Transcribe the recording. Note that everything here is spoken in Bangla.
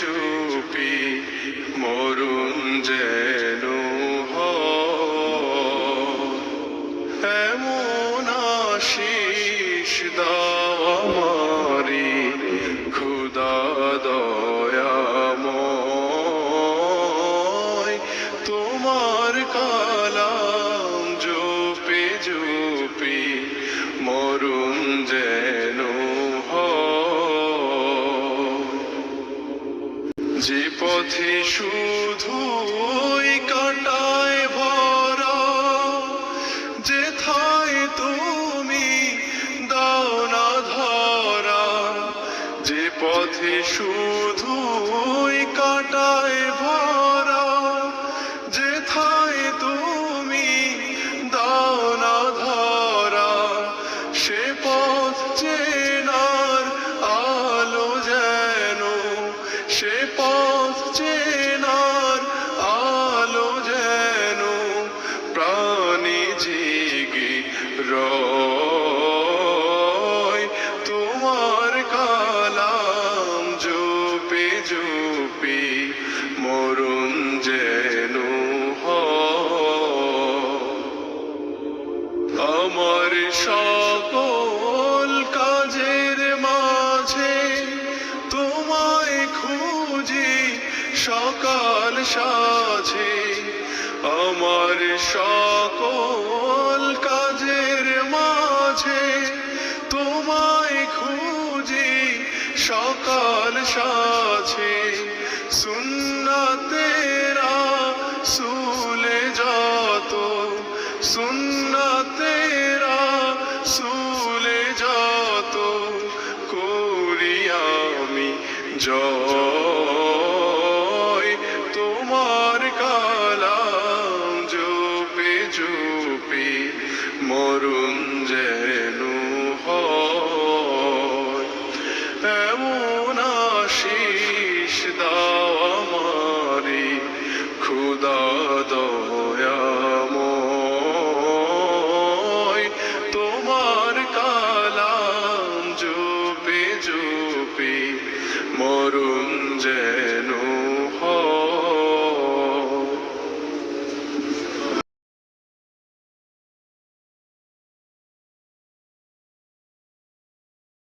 চুপি মরুন যেন এমন আশিস দাও আমারি খুদা দয়াময় তোমার কালাম জপে জপি মরুন যেন যে পথে শুধুই কাটায় ভরা যেথায় তুমি দাও না ধরা যে পথে শুধুই কাটায় ভরা যেথায় তুমি দাও না ধরা সে পথ চেনার আলো যেন সে পথ চেনার আলো যেন প্রাণী জেগে রয় তোমার কালাম জপে জপি মরুন যেন আমার সকল কাজের মাঝে তোমায় খুঁজি সকাল সাঝে আমার সকল কাজের মাঝে তোমায় খুঁজি সকাল সাঝে সুন্নাতেরা সুলে যত সুন্নাতেরা সুলে যত করি আমি জয় তোমার কালাম জপে জপি মরুন যেন এমন আশিস দাও আমারি খুদা দয়াময় তোমার কালাম জপে জপি মরুন যেন